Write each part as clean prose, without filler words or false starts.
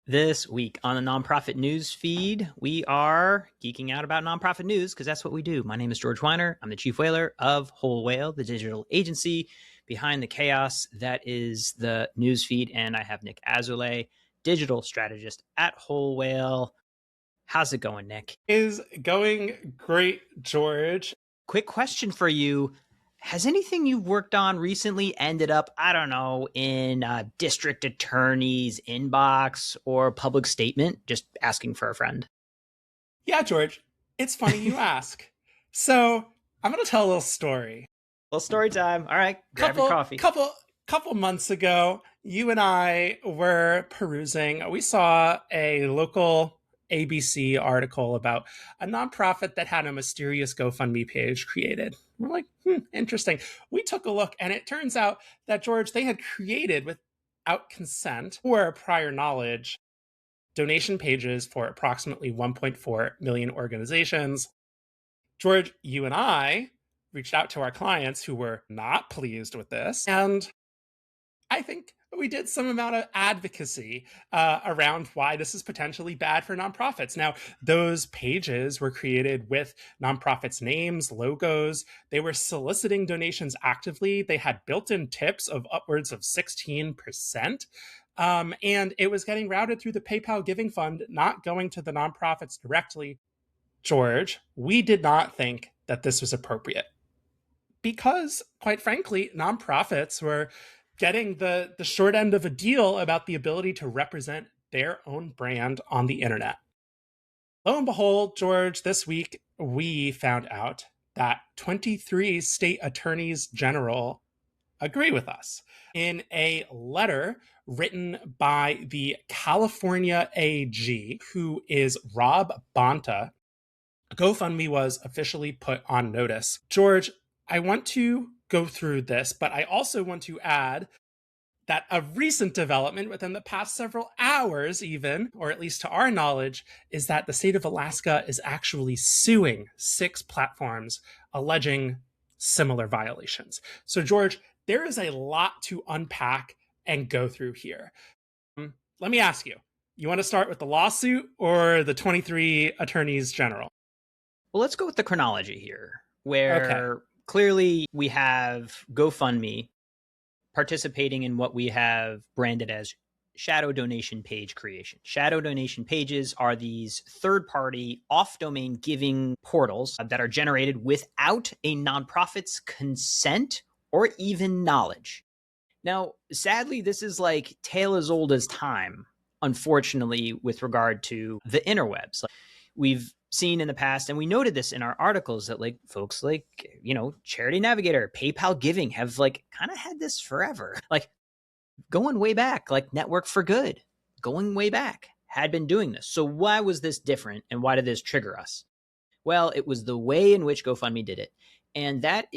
This week on the Nonprofit News feed, we are geeking out about nonprofit news because that's what we do. My name is George Weiner. I'm the chief whaler of Whole Whale, the digital agency behind the chaos that is the news feed. And I have Nick Azulay, digital strategist at Whole Whale. How's it going, Nick? Is going great, George. Quick question for you. Has anything you've worked on recently ended up, I don't know, in a district attorney's inbox or public statement? Just asking for a friend. Yeah, George, it's funny you ask. So I'm going to tell a little story. Well, story time. All right, grab your Couple, coffee. couple, couple months ago, you and I were perusing. We saw a local ABC article about a nonprofit that had a mysterious GoFundMe page created. We're like, interesting. We took a look, and it turns out that, George, they had created without consent or prior knowledge donation pages for approximately 1.4 million organizations. George, you and I reached out to our clients who were not pleased with this, and I think we did some amount of advocacy around why this is potentially bad for nonprofits. Now, those pages were created with nonprofits' names, logos. They were soliciting donations actively. They had built-in tips of upwards of 16%. And it was getting routed through the PayPal Giving Fund, not going to the nonprofits directly. George, we did not think that this was appropriate because, quite frankly, nonprofits were getting the short end of a deal about the ability to represent their own brand on the internet. Lo and behold, George, this week we found out that 23 state attorneys general agree with us. In a letter written by the California AG, who is Rob Bonta, GoFundMe was officially put on notice. George, I want to go through this, but I also want to add that a recent development within the past several hours, even, or at least to our knowledge, is that the state of Alaska is actually suing 6 platforms alleging similar violations. So, George, there is a lot to unpack and go through here. Let me ask you, you want to start with the lawsuit or the 23 attorneys general? Well, let's go with the chronology here, where clearly we have GoFundMe participating in what we have branded as shadow donation page creation. Shadow donation pages are these third-party off-domain giving portals that are generated without a nonprofit's consent or even knowledge. Now, sadly, this is like tale as old as time, unfortunately, with regard to the interwebs. We've seen in the past, and we noted this in our articles, that like folks like, Charity Navigator, PayPal Giving have like kind of had this forever, like going way back, like Network for Good, going way back, had been doing this. So why was this different, and why did this trigger us? Well, it was the way in which GoFundMe did it. And that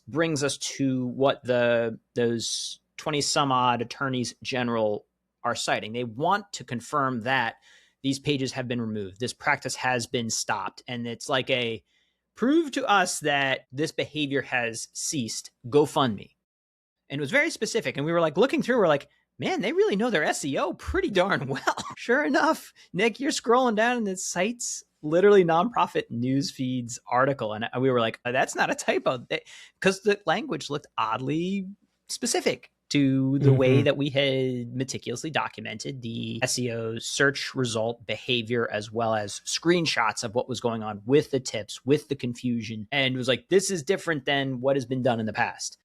brings us to what those 20 some odd attorneys general are citing. They want to confirm that these pages have been removed. This practice has been stopped. And it's like prove to us that this behavior has ceased. GoFundMe. And it was very specific. And we were like looking through, we're like, man, they really know their SEO pretty darn well. Sure enough, Nick, you're scrolling down and it cites literally Nonprofit News Feed's article. And we were like, that's not a typo, because the language looked oddly specific to the way that we had meticulously documented the SEO search result behavior, as well as screenshots of what was going on with the tips, with the confusion. And it was like, this is different than what has been done in the past.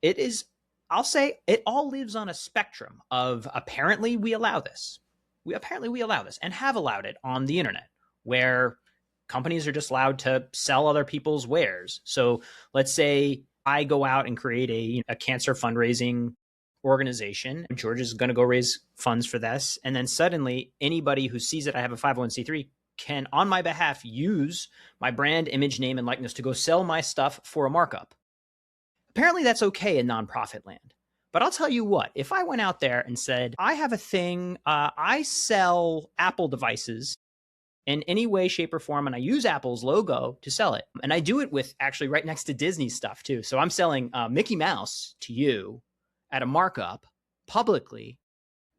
It is, I'll say, it all lives on a spectrum of apparently we allow this. We allow this and have allowed it on the internet, where companies are just allowed to sell other people's wares. So let's say I go out and create a cancer fundraising organization. George is going to go raise funds for this. And then suddenly anybody who sees that I have a 501c3 can, on my behalf, use my brand, image, name, and likeness to go sell my stuff for a markup. Apparently that's okay in nonprofit land. But I'll tell you what, if I went out there and said, I have a thing, I sell Apple devices in any way, shape, or form, and I use Apple's logo to sell it. And I do it with actually right next to Disney stuff too. So I'm selling Mickey Mouse to you at a markup publicly,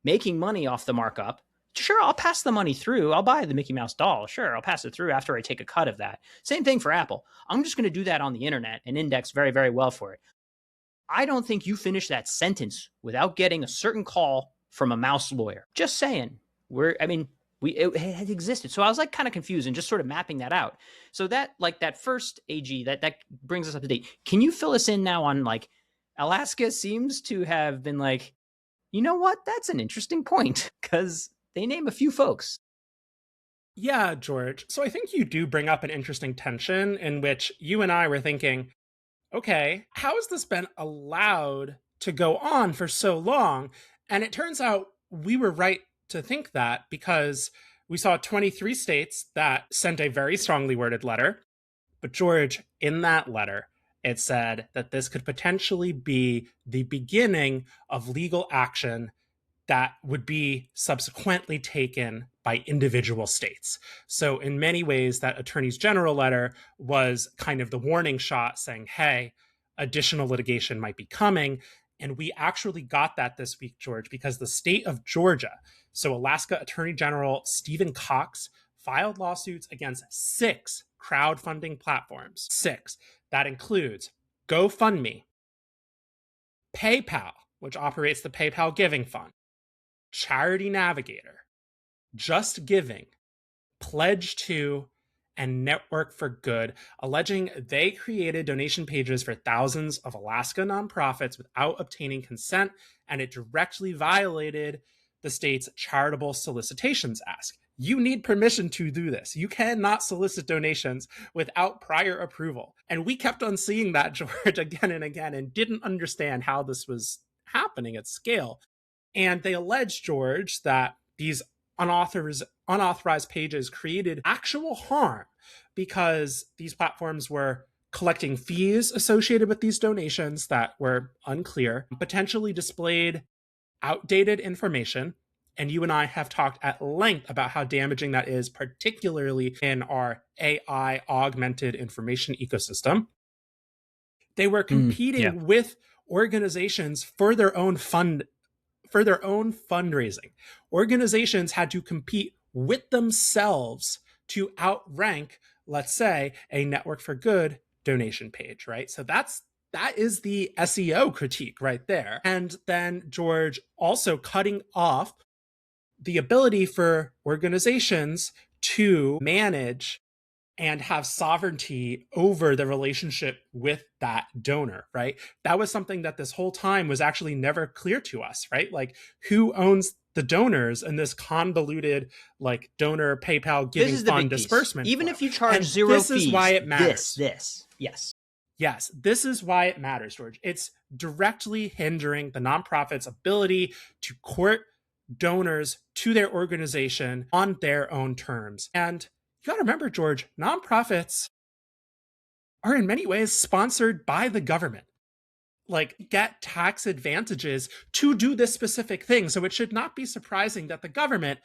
making money off the markup, Sure, I'll pass the money through. I'll buy the Mickey Mouse doll. Sure, I'll pass it through after I take a cut of that. Same thing for Apple. I'm just going to do that on the internet and index very, very well for it. I don't think you finish that sentence without getting a certain call from a mouse lawyer. Just saying. It had existed. So I was like kind of confused and just sort of mapping that out. So that like that first AG that brings us up to date. Can you fill us in now on like Alaska seems to have been like, you know what? That's an interesting point because they name a few folks. Yeah, George. So I think you do bring up an interesting tension in which you and I were thinking, okay, how has this been allowed to go on for so long? And it turns out we were right to think that because we saw 23 states that sent a very strongly worded letter. But George, in that letter, it said that this could potentially be the beginning of legal action that would be subsequently taken by individual states. So, in many ways, that Attorney's General letter was kind of the warning shot saying, hey, additional litigation might be coming. And we actually got that this week, George, because the state of Georgia, so Alaska Attorney General Stephen Cox, filed lawsuits against 6 crowdfunding platforms. 6. That includes GoFundMe, PayPal, which operates the PayPal Giving Fund, Charity Navigator, Just Giving, Pledge To, and Network for Good, alleging they created donation pages for thousands of Alaska nonprofits without obtaining consent, and it directly violated the state's charitable solicitations act. You need permission to do this. You cannot solicit donations without prior approval. And we kept on seeing that, George, again and again, and didn't understand how this was happening at scale. And they alleged, George, that these unauthorized pages created actual harm because these platforms were collecting fees associated with these donations that were unclear, potentially displayed outdated information. And you and I have talked at length about how damaging that is, particularly in our AI augmented information ecosystem. They were competing with organizations for their own fundraising. Organizations had to compete with themselves to outrank, let's say, a Network for Good donation page, right? So that is the SEO critique right there. And then George also cutting off the ability for organizations to manage and have sovereignty over the relationship with that donor, right? That was something that this whole time was actually never clear to us, right? Like, who owns the donors in this convoluted, like, donor PayPal Giving Fund disbursement Even flow. if you charge and zero this fees, is why it matters. Yes. Yes, this is why it matters, George. It's directly hindering the nonprofit's ability to court donors to their organization on their own terms. And you got to remember, George, nonprofits are in many ways sponsored by the government, like get tax advantages to do this specific thing. So it should not be surprising that the government,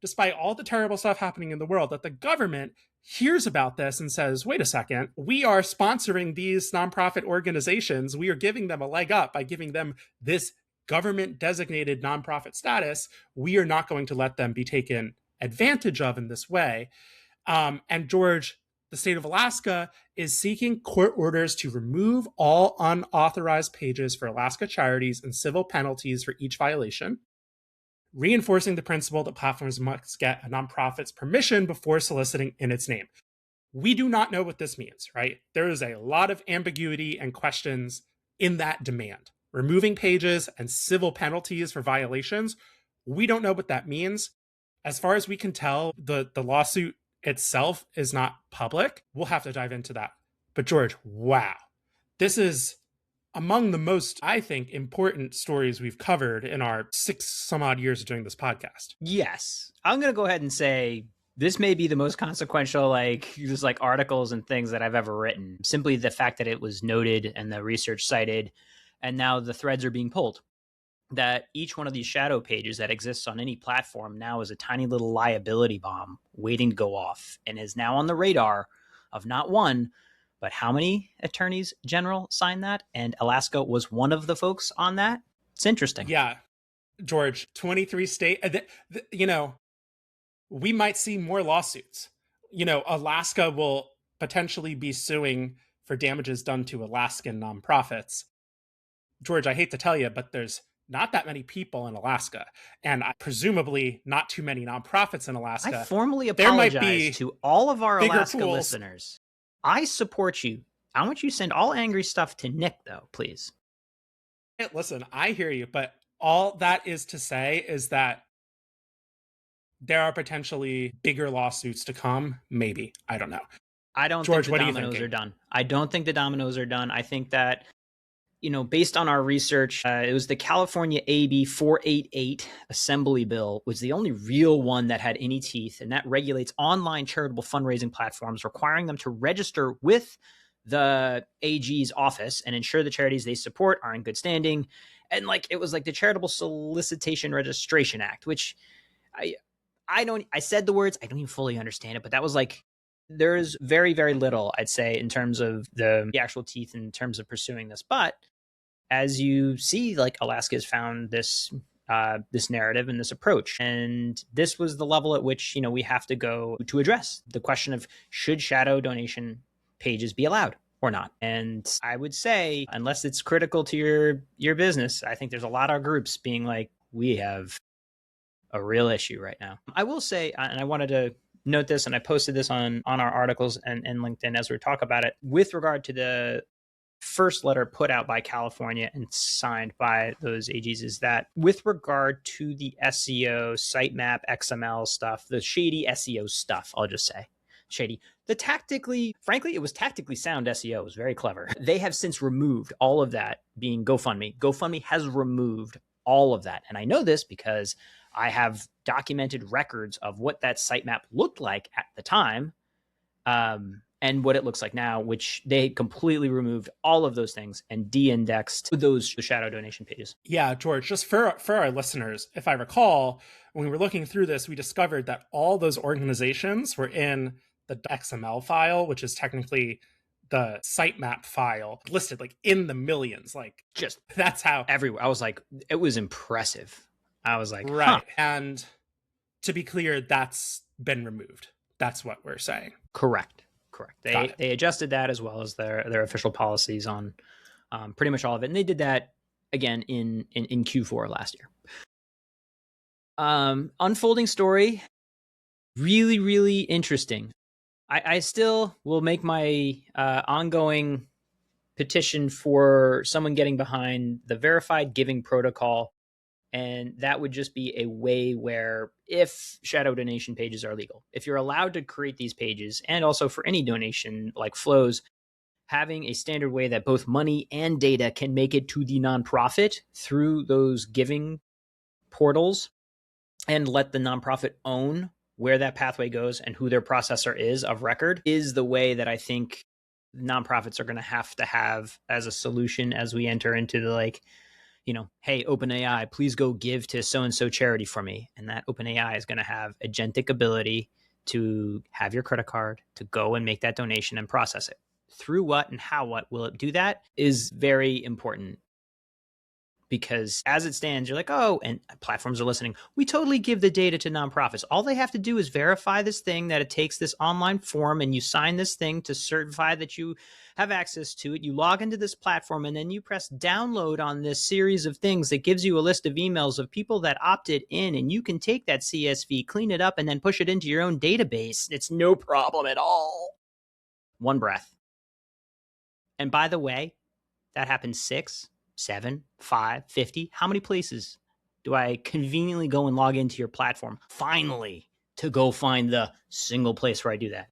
despite all the terrible stuff happening in the world, that the government hears about this and says, wait a second, we are sponsoring these nonprofit organizations. We are giving them a leg up by giving them this government designated nonprofit status. We are not going to let them be taken advantage of in this way. And George, the state of Alaska is seeking court orders to remove all unauthorized pages for Alaska charities and civil penalties for each violation, reinforcing the principle that platforms must get a nonprofit's permission before soliciting in its name. We do not know what this means, right? There is a lot of ambiguity and questions in that demand. Removing pages and civil penalties for violations, we don't know what that means. As far as we can tell, the lawsuit itself is not public. We'll have to dive into that. But George, wow. This is among the most, I think, important stories we've covered in our 6 some odd years of doing this podcast. Yes. I'm going to go ahead and say this may be the most consequential, just articles and things that I've ever written. Simply the fact that it was noted and the research cited, and now the threads are being pulled. That each one of these shadow pages that exists on any platform now is a tiny little liability bomb waiting to go off and is now on the radar of not one, but how many attorneys general signed that? And Alaska was one of the folks on that. It's interesting. Yeah. George, 23 state, you know, we might see more lawsuits. You know, Alaska will potentially be suing for damages done to Alaskan nonprofits. George, I hate to tell you, but there's not that many people in Alaska, and presumably not too many nonprofits in I Alaska. formally There might apologize be to all of our bigger Alaska pools. listeners. I support you. I want you to send all angry stuff to Nick, though, please. Listen, I hear you, but all that is to say is that there are potentially bigger lawsuits to come. Maybe. I don't know. I don't George, think the what are you dominoes thinking? are done. I don't think the dominoes are done. I think that, you know, based on our research, it was the California AB 488 Assembly Bill was the only real one that had any teeth, and that regulates online charitable fundraising platforms, requiring them to register with the AG's office and ensure the charities they support are in good standing. And like it was like the Charitable Solicitation Registration Act, which I I said the words, I don't even fully understand it, but that was like there's very, very little, I'd say, in terms of the actual teeth in terms of pursuing this. But as you see, like Alaska has found this narrative and this approach, and this was the level at which we have to go to address the question of should shadow donation pages be allowed or not. And I would say, unless it's critical to your business, I think there's a lot of groups being like, we have a real issue right now. I will say, and I wanted to note this, and I posted this on our articles and LinkedIn as we talk about it, with regard to the first letter put out by California and signed by those AGs, is that with regard to the SEO, sitemap, XML stuff, the shady SEO stuff, I'll just say, shady. Frankly, it was tactically sound SEO. It was very clever. They have since removed all of that, being GoFundMe. GoFundMe has removed all of that. And I know this because I have documented records of what that sitemap looked like at the time, and what it looks like now, which they completely removed all of those things and de-indexed those shadow donation pages. Yeah, George, just for our listeners, if I recall, when we were looking through this, we discovered that all those organizations were in the XML file, which is technically the sitemap file, listed like in the millions. Like, just that's how everywhere. I was like, it was impressive. I was like, right. huh. And to be clear, that's been removed. That's what we're saying. Correct. They adjusted that as well as their official policies on pretty much all of it, and they did that again in Q4 last year. Unfolding story, really, really interesting. I still will make my ongoing petition for someone getting behind the verified giving protocol. And that would just be a way where if shadow donation pages are legal, if you're allowed to create these pages, and also for any donation like flows, having a standard way that both money and data can make it to the nonprofit through those giving portals, and let the nonprofit own where that pathway goes and who their processor is of record, is the way that I think nonprofits are going to have as a solution as we enter into the hey, OpenAI, please go give to so-and-so charity for me. And that OpenAI is going to have agentic ability to have your credit card, to go and make that donation and process it. Through what and how what will it do that is very important. Because as it stands, you're like, oh, and platforms are listening. We totally give the data to nonprofits. All they have to do is verify this thing, that it takes this online form, and you sign this thing to certify that you have access to it. You log into this platform, and then you press download on this series of things that gives you a list of emails of people that opted in, and you can take that CSV, clean it up, and then push it into your own database. It's no problem at all. One breath. And by the way, that happens 6, 7, 5, 50. How many places do I conveniently go and log into your platform finally to go find the single place where I do that?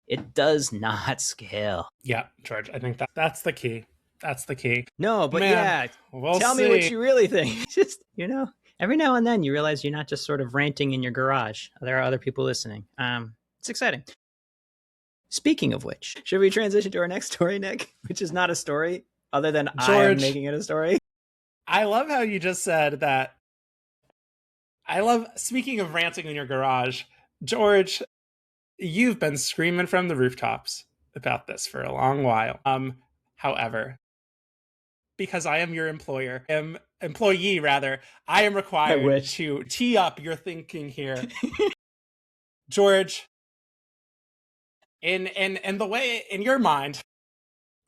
It does not scale. Yeah, George, I think that's the key. That's the key. No, but man, we'll tell see. me what you really think. Just, every now and then you realize you're not just sort of ranting in your garage. There are other people listening. It's exciting. Speaking of which, should we transition to our next story, Nick? Which is not a story, other than George, I am making it a story. I love how you just said that. Speaking of ranting in your garage, George, you've been screaming from the rooftops about this for a long while. However, because I am your employer, I am employee rather, I am I required wish. to tee up your thinking here. George, in the way, in your mind,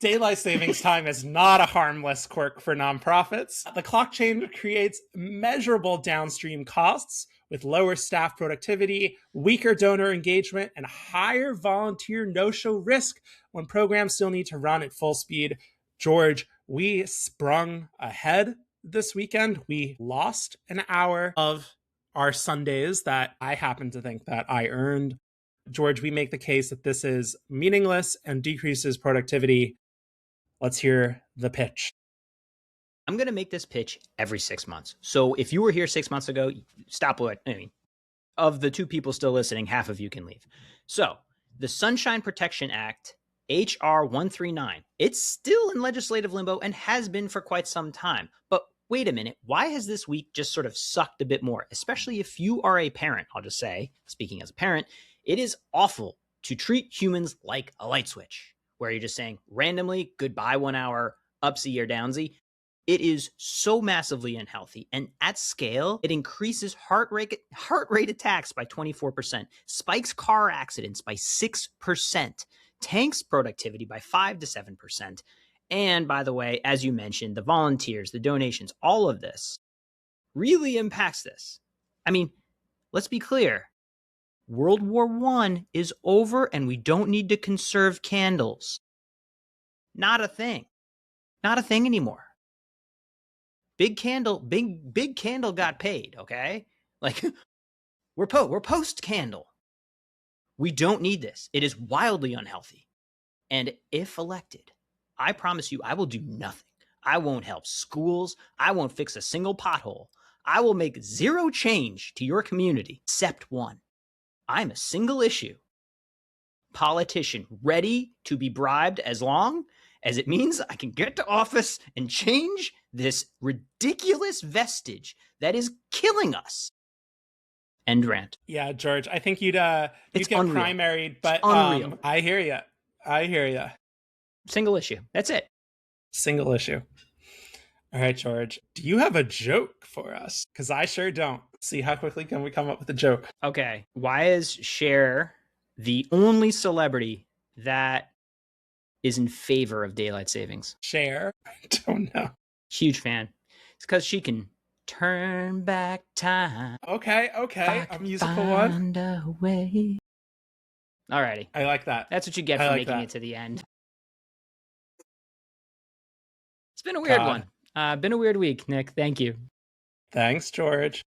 daylight savings time is not a harmless quirk for nonprofits. The clock change creates measurable downstream costs with lower staff productivity, weaker donor engagement, and higher volunteer no-show risk when programs still need to run at full speed. George, we sprung ahead this weekend. We lost an hour of our Sundays that I happen to think that I earned. George, we make the case that this is meaningless and decreases productivity. Let's hear the pitch. I'm going to make this pitch every 6 months. So if you were here 6 months ago, stop what, I mean, of the 2 people still listening, half of you can leave. So the Sunshine Protection Act, HR 139, it's still in legislative limbo and has been for quite some time. But wait a minute, why has this week just sort of sucked a bit more? Especially if you are a parent, I'll just say, speaking as a parent, it is awful to treat humans like a light switch, where you're just saying randomly, goodbye 1 hour, upsy or downsy. It is so massively unhealthy. And at scale, it increases heart rate attacks by 24%, spikes car accidents by 6%, tanks productivity by 5 to 7%. And by the way, as you mentioned, the volunteers, the donations, all of this really impacts this. I mean, let's be clear. World War I is over and we don't need to conserve candles. Not a thing. Not a thing anymore. Big Candle got paid, okay? Like we're post Candle. We don't need this. It is wildly unhealthy. And if elected, I promise you I will do nothing. I won't help schools. I won't fix a single pothole. I will make zero change to your community except one. I'm a single issue politician ready to be bribed as long as it means I can get to office and change this ridiculous vestige that is killing us. End rant. Yeah, George, I think you'd get unreal. primaried, but unreal. I hear you. I hear you. Single issue. That's it. Single issue. All right, George, do you have a joke for us? Because I sure don't. See how quickly can we come up with a joke? Okay. Why is Cher the only celebrity that is in favor of daylight savings? Cher? I don't know. Huge fan. It's because she can turn back time. Okay. A musical one. A way. Alrighty. I like that. That's what you get for making it to the end. It's been a weird one. Been a weird week, Nick. Thank you. Thanks, George.